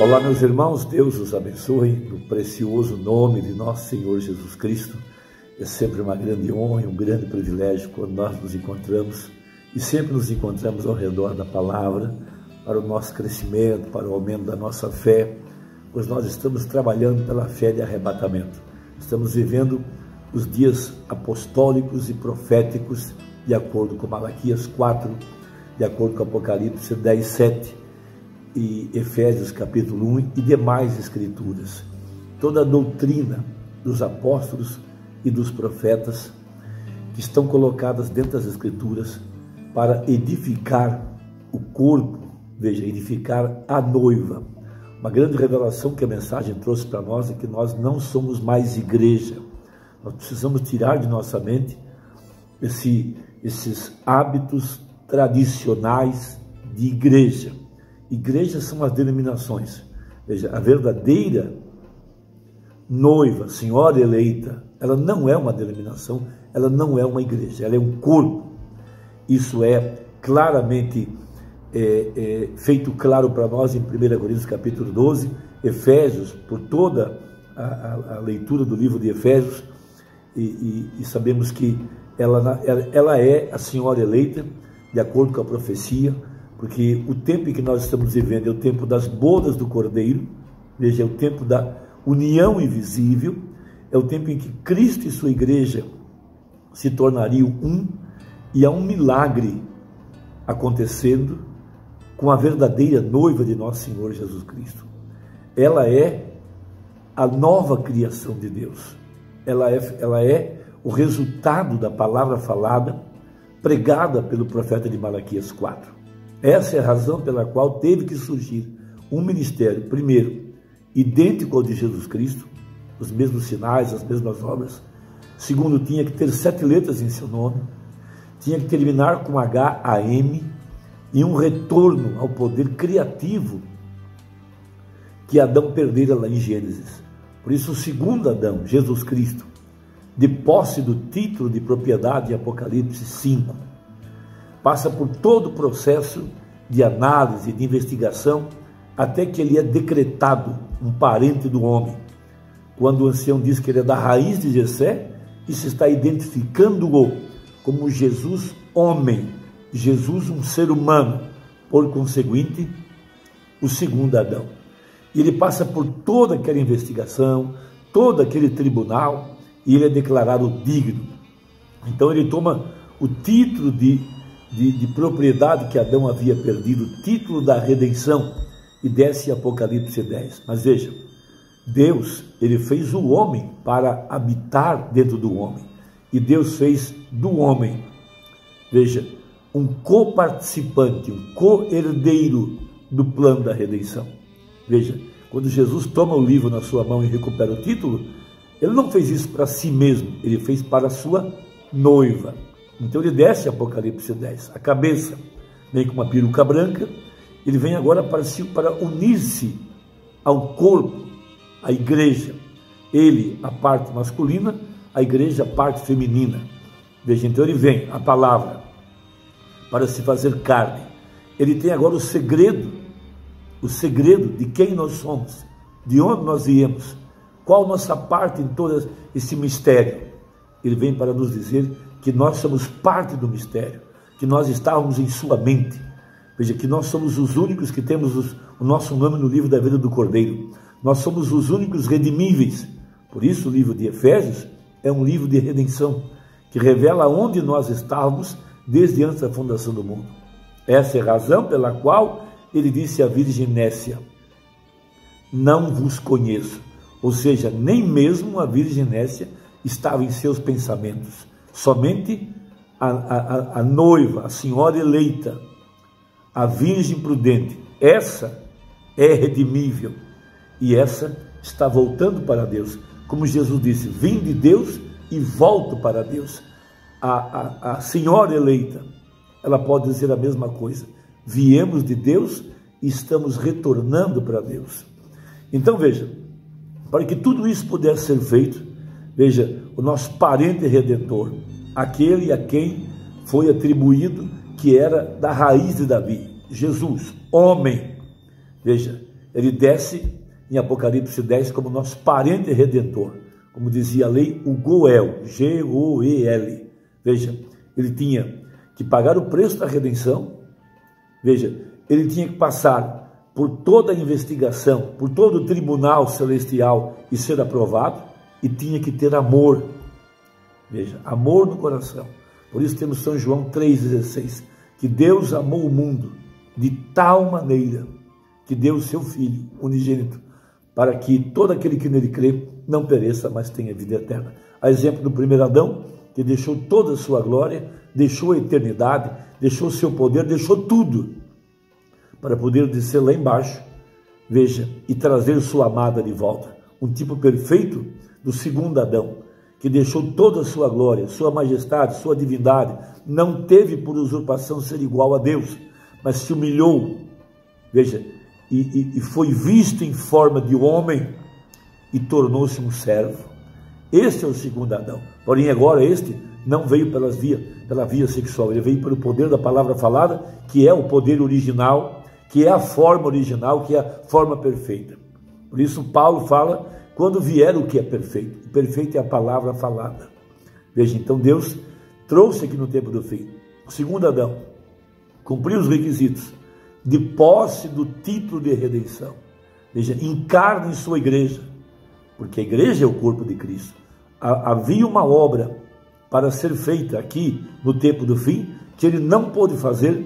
Olá, meus irmãos, Deus os abençoe no precioso nome de nosso Senhor Jesus Cristo. É sempre uma grande honra e um grande privilégio quando nós nos encontramos e sempre nos encontramos ao redor da palavra para o nosso crescimento, para o aumento da nossa fé, pois nós estamos trabalhando pela fé de arrebatamento. Estamos vivendo os dias apostólicos e proféticos de acordo com Malaquias 4, de acordo com Apocalipse 10, 7 e Efésios capítulo 1 e demais escrituras. Toda a doutrina dos apóstolos e dos profetas que estão colocadas dentro das escrituras para edificar o corpo, veja, edificar a noiva. Uma grande revelação que a mensagem trouxe para nós é que nós não somos mais igreja. Nós precisamos tirar de nossa mente esses hábitos tradicionais de igreja. Igrejas são as denominações. Veja, a verdadeira noiva, senhora eleita, ela não é uma denominação, ela não é uma igreja, ela é um corpo. Isso é claramente feito claro para nós em 1 Coríntios capítulo 12, Efésios, por toda a leitura do livro de Efésios, e sabemos que ela é a senhora eleita, de acordo com a profecia, porque o tempo em que nós estamos vivendo é o tempo das bodas do Cordeiro, veja, é o tempo da união invisível, é o tempo em que Cristo e sua igreja se tornariam um, e há um milagre acontecendo com a verdadeira noiva de nosso Senhor Jesus Cristo. Ela é a nova criação de Deus, ela é o resultado da palavra falada, pregada pelo profeta de Malaquias 4. Essa é a razão pela qual teve que surgir um ministério, primeiro, idêntico ao de Jesus Cristo, os mesmos sinais, as mesmas obras. Segundo, tinha que ter 7 letras em seu nome, tinha que terminar com H-A-M, e um retorno ao poder criativo que Adão perdera lá em Gênesis. Por isso, o segundo Adão, Jesus Cristo, de posse do título de propriedade em Apocalipse 5, passa por todo o processo de análise, de investigação, até que ele é decretado um parente do homem. Quando o ancião diz que ele é da raiz de Jessé, isso está identificando-o como Jesus homem, Jesus um ser humano, por conseguinte, o segundo Adão. E ele passa por toda aquela investigação, todo aquele tribunal, e ele é declarado digno. Então ele toma o título de propriedade que Adão havia perdido, o título da redenção, e desce em Apocalipse 10. Mas veja, Deus, ele fez o homem para habitar dentro do homem, e Deus fez do homem, veja, um coparticipante, um co-herdeiro do plano da redenção. Veja, quando Jesus toma o livro na sua mão e recupera o título, ele não fez isso para si mesmo, ele fez para a sua noiva. Então ele desce Apocalipse 10, a cabeça vem com uma peruca branca, ele vem agora para unir-se ao corpo, à igreja. Ele, a parte masculina, a igreja, a parte feminina. Veja, então ele vem, a palavra, para se fazer carne. Ele tem agora o segredo de quem nós somos, de onde nós viemos, qual nossa parte em todo esse mistério. Ele vem para nos dizer que nós somos parte do mistério, que nós estávamos em sua mente. Veja, que nós somos os únicos que temos o nosso nome no livro da vida do Cordeiro. Nós somos os únicos redimíveis. Por isso o livro de Efésios é um livro de redenção, que revela onde nós estávamos desde antes da fundação do mundo. Essa é a razão pela qual ele disse à Virgem Nécia: não vos conheço. Ou seja, nem mesmo a Virgem Nécia estava em seus pensamentos. Somente a noiva, a senhora eleita, a virgem prudente, essa é redimível, e essa está voltando para Deus. Como Jesus disse, vim de Deus e volto para Deus. A senhora eleita, ela pode dizer a mesma coisa, viemos de Deus e estamos retornando para Deus. Então veja, para que tudo isso pudesse ser feito, veja, o nosso parente redentor, aquele a quem foi atribuído que era da raiz de Davi, Jesus, homem. Veja, ele desce em Apocalipse 10 como nosso parente redentor, como dizia a lei, o Goel, G-O-E-L. Veja, ele tinha que pagar o preço da redenção, veja, ele tinha que passar por toda a investigação, por todo o tribunal celestial e ser aprovado, e tinha que ter amor, veja, amor no coração. Por isso temos São João 3,16, que Deus amou o mundo de tal maneira que deu o seu Filho unigênito, para que todo aquele que nele crê não pereça, mas tenha vida eterna. A exemplo do primeiro Adão, que deixou toda a sua glória, deixou a eternidade, deixou o seu poder, deixou tudo, para poder descer lá embaixo, veja, e trazer sua amada de volta. Um tipo perfeito do segundo Adão, que deixou toda a sua glória, sua majestade, sua divindade, não teve por usurpação ser igual a Deus, mas se humilhou, veja, e foi visto em forma de homem e tornou-se um servo. Este é o segundo Adão. Porém, agora este não veio pela via sexual, ele veio pelo poder da palavra falada, que é o poder original, que é a forma original, que é a forma perfeita. Por isso Paulo fala, quando vier o que é perfeito, o perfeito é a palavra falada. Veja, então Deus trouxe aqui no tempo do fim, o segundo Adão, cumpriu os requisitos de posse do título de redenção. Veja, encarna em sua igreja, porque a igreja é o corpo de Cristo. Havia uma obra para ser feita aqui no tempo do fim, que ele não pôde fazer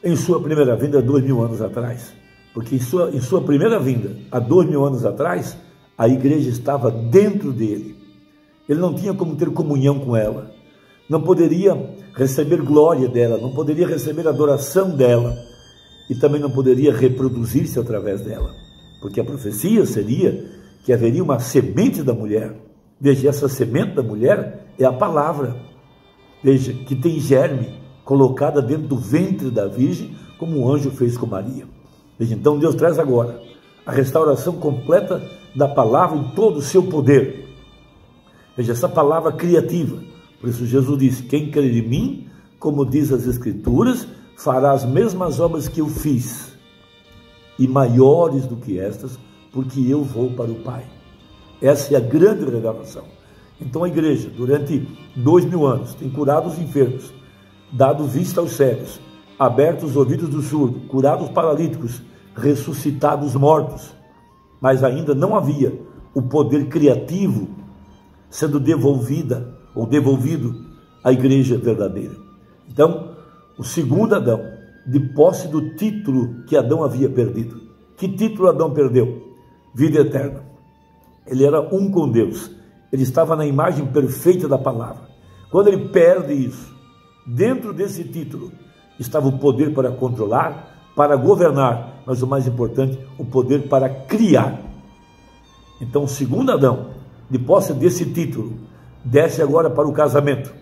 em sua primeira vinda 2000 anos atrás, porque em sua primeira vinda, há 2000 anos atrás, a igreja estava dentro dele, ele não tinha como ter comunhão com ela, não poderia receber glória dela, não poderia receber adoração dela, e também não poderia reproduzir-se através dela, porque a profecia seria que haveria uma semente da mulher. Veja, essa semente da mulher é a palavra, veja, que tem germe, colocada dentro do ventre da virgem, como o anjo fez com Maria. Veja, então Deus traz agora a restauração completa da palavra em todo o seu poder. Veja, essa palavra criativa. Por isso Jesus disse, quem crer em mim, como diz as Escrituras, fará as mesmas obras que eu fiz, e maiores do que estas, porque eu vou para o Pai. Essa é a grande revelação. Então a igreja, durante 2000 anos, tem curado os enfermos, dado vista aos cegos, aberto os ouvidos dos surdos, curado os paralíticos, ressuscitado os mortos, mas ainda não havia o poder criativo sendo devolvido à igreja verdadeira. Então, o segundo Adão, de posse do título que Adão havia perdido. Que título Adão perdeu? Vida eterna. Ele era um com Deus, ele estava na imagem perfeita da palavra. Quando ele perde isso, dentro desse título estava o poder para controlar, para governar, mas o mais importante, o poder para criar. Então o segundo Adão, de posse desse título, desce agora para o casamento,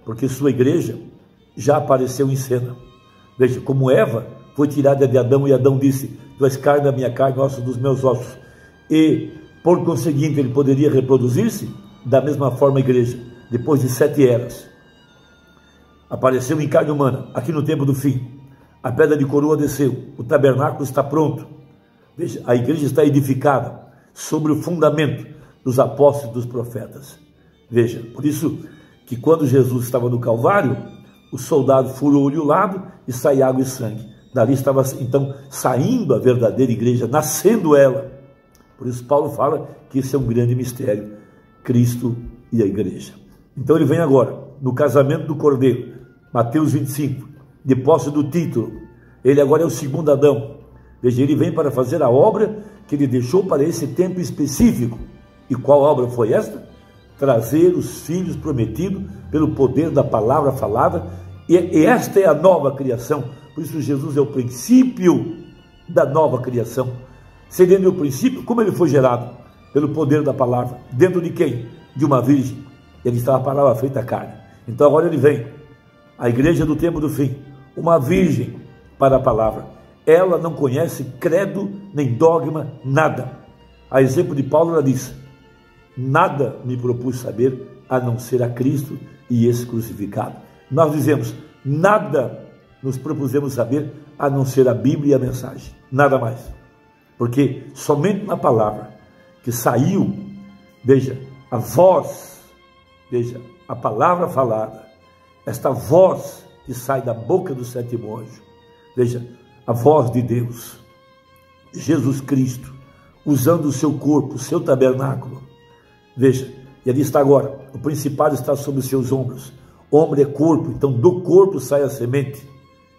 porque sua igreja já apareceu em cena. Veja, como Eva foi tirada de Adão e Adão disse, tu és carne da minha carne, osso dos meus ossos, e por conseguinte ele poderia reproduzir-se, da mesma forma a igreja, depois de 7 eras, apareceu em carne humana, aqui no tempo do fim, a pedra de coroa desceu, o tabernáculo está pronto. Veja, a igreja está edificada sobre o fundamento dos apóstolos e dos profetas. Veja, por isso que quando Jesus estava no Calvário, o soldado furou-lhe o lado e saiu água e sangue. Dali estava então saindo a verdadeira igreja, nascendo ela. Por isso Paulo fala que esse é um grande mistério, Cristo e a igreja. Então ele vem agora, no casamento do Cordeiro, Mateus 25, de posse do título, ele agora é o segundo Adão. Veja, ele vem para fazer a obra que ele deixou para esse tempo específico. E qual obra foi esta? Trazer os filhos prometidos pelo poder da palavra falada, e esta é a nova criação. Por isso Jesus é o princípio da nova criação. Seria o princípio, como ele foi gerado? Pelo poder da palavra. Dentro de quem? De uma virgem. Ele estava a palavra feita carne. Então agora ele vem, a igreja do tempo do fim, uma virgem para a palavra. Ela não conhece credo, nem dogma, nada. A exemplo de Paulo, ela diz, nada me propus saber a não ser a Cristo e esse crucificado. Nós dizemos, nada nos propusemos saber a não ser a Bíblia e a mensagem, nada mais. porque somente na palavra que saiu, veja, a voz, veja, a palavra falada, esta voz que sai da boca do sétimo anjo, veja, a voz de Deus, Jesus Cristo, usando o seu corpo, o seu tabernáculo, veja, e ali está agora, o principado está sobre os seus ombros, homem é corpo, então do corpo sai a semente,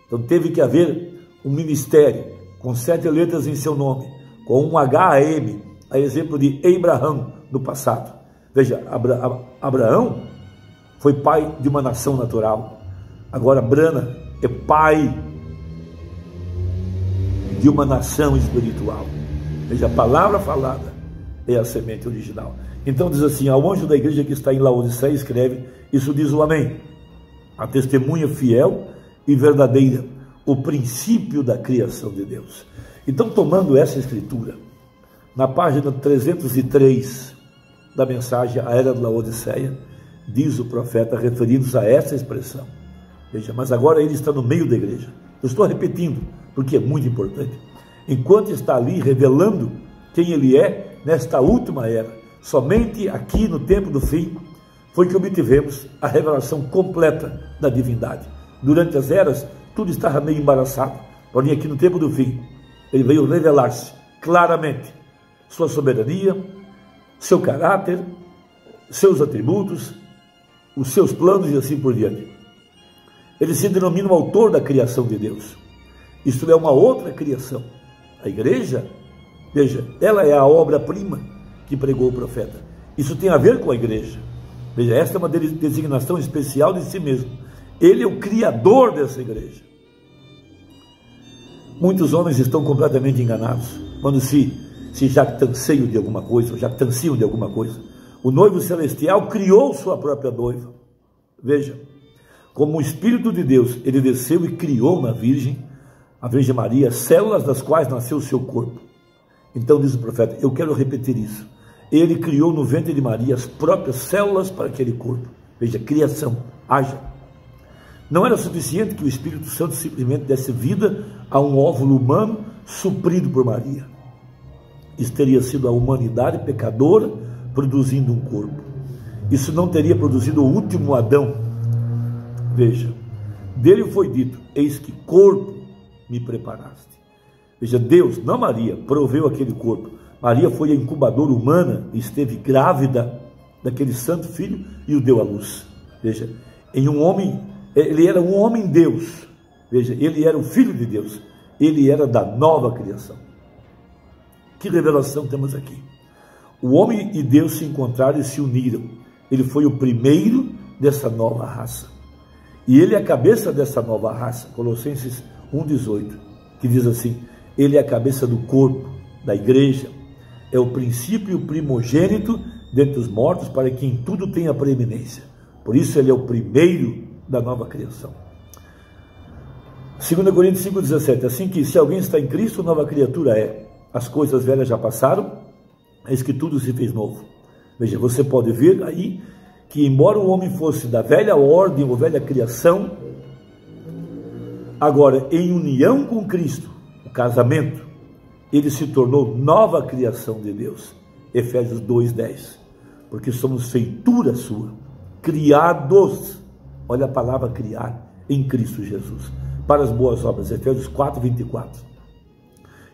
então teve que haver um ministério, com 7 letras em seu nome, com um H-A-M, a exemplo de Abraão no passado. Veja, Abraão foi pai de uma nação natural, agora Brana é pai de uma nação espiritual. Veja, a palavra falada é a semente original. Então diz assim, ao anjo da igreja que está em Laodiceia escreve, isso diz o Amém, a testemunha fiel e verdadeira, o princípio da criação de Deus. Então, tomando essa escritura, na página 303 da mensagem A Era de Laodiceia, diz o profeta, referindo-se a essa expressão. Veja, mas agora ele está no meio da igreja. Eu estou repetindo, porque é muito importante. Enquanto está ali revelando quem ele é nesta última era, somente aqui no tempo do fim, foi que obtivemos a revelação completa da divindade. Durante as eras, tudo estava meio embaraçado, porém aqui no tempo do fim, ele veio revelar-se claramente, sua soberania, seu caráter, seus atributos, os seus planos e assim por diante. Ele se denomina o autor da criação de Deus. Isto é uma outra criação. A igreja, veja, ela é a obra-prima que pregou o profeta. Isso tem a ver com a igreja. Veja, esta é uma designação especial de si mesmo. Ele é o criador dessa igreja. Muitos homens estão completamente enganados quando se jactanciam de alguma coisa, jactanciam de alguma coisa. O noivo celestial criou sua própria noiva. Veja, como o Espírito de Deus, ele desceu e criou na Virgem, a Virgem Maria, células das quais nasceu o seu corpo. Então diz o profeta, eu quero repetir isso. Ele criou no ventre de Maria as próprias células para aquele corpo. Veja, criação, haja. Não era suficiente que o Espírito Santo simplesmente desse vida a um óvulo humano suprido por Maria. Isso teria sido a humanidade pecadora produzindo um corpo. Isso não teria produzido o último Adão. Veja, dele foi dito, eis que corpo me preparaste. Veja, Deus, não Maria, proveu aquele corpo. Maria foi a incubadora humana e esteve grávida daquele santo filho e o deu à luz. Veja, em um homem, ele era um homem Deus. Veja, ele era o filho de Deus. Ele era da nova criação. Que revelação temos aqui? O homem e Deus se encontraram e se uniram. Ele foi o primeiro dessa nova raça. E ele é a cabeça dessa nova raça. Colossenses 1,18, que diz assim, ele é a cabeça do corpo, da igreja. É o princípio primogênito dentre os mortos, para que em tudo tenha preeminência. Por isso ele é o primeiro da nova criação. 2 Coríntios 5,17, assim que se alguém está em Cristo, nova criatura é. As coisas velhas já passaram, eis que tudo se fez novo. Veja, você pode ver aí que embora o homem fosse da velha ordem ou velha criação, agora em união com Cristo, o casamento, ele se tornou nova criação de Deus. Efésios 2,10, porque somos feitura sua, criados, olha a palavra criar, em Cristo Jesus, para as boas obras. Efésios 4,24.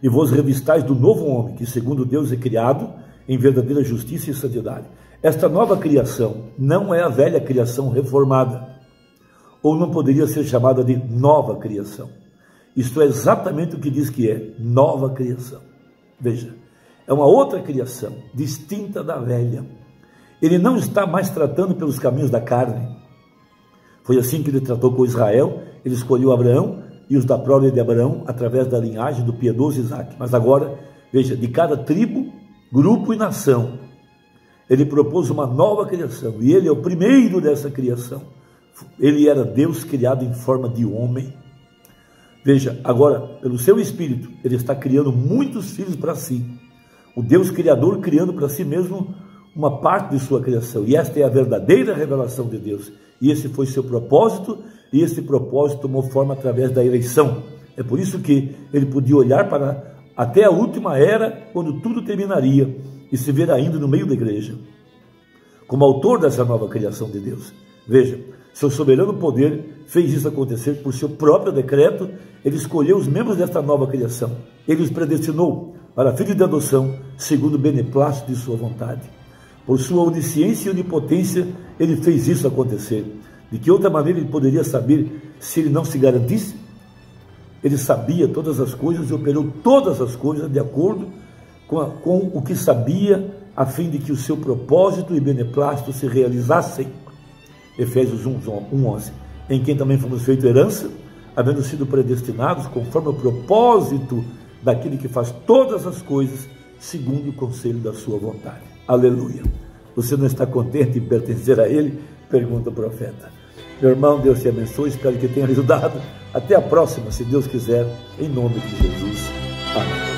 E vos revistais do novo homem, que segundo Deus é criado em verdadeira justiça e santidade. Esta nova criação não é a velha criação reformada, ou não poderia ser chamada de nova criação. Isto é exatamente o que diz que é nova criação. Veja, é uma outra criação, distinta da velha. Ele não está mais tratando pelos caminhos da carne. Foi assim que ele tratou com Israel. Ele escolheu Abraão e os da prole de Abraão através da linhagem do piedoso Isaque. Mas agora, veja, de cada tribo, grupo e nação, ele propôs uma nova criação. E ele é o primeiro dessa criação. Ele era Deus criado em forma de homem. Veja, agora, pelo seu Espírito, ele está criando muitos filhos para si. O Deus Criador criando para si mesmo uma parte de sua criação. E esta é a verdadeira revelação de Deus. E esse foi seu propósito, e esse propósito tomou forma através da eleição. É por isso que ele podia olhar para até a última era, quando tudo terminaria e se verá ainda no meio da igreja, como autor dessa nova criação de Deus. Veja, seu soberano poder fez isso acontecer por seu próprio decreto. Ele escolheu os membros desta nova criação. Ele os predestinou para filhos de adoção, segundo o beneplácito de sua vontade. Por sua onisciência e onipotência, ele fez isso acontecer. De que outra maneira ele poderia saber se ele não se garantisse? Ele sabia todas as coisas e operou todas as coisas de acordo com o que sabia, a fim de que o seu propósito e beneplácito se realizassem. Efésios 1:11, em quem também fomos feitos herança, havendo sido predestinados conforme o propósito daquele que faz todas as coisas segundo o conselho da sua vontade. Aleluia. Você não está contente em pertencer a Ele? Pergunta o profeta. Meu irmão, Deus te abençoe, espero que tenha ajudado. Até a próxima, se Deus quiser, em nome de Jesus. Amém.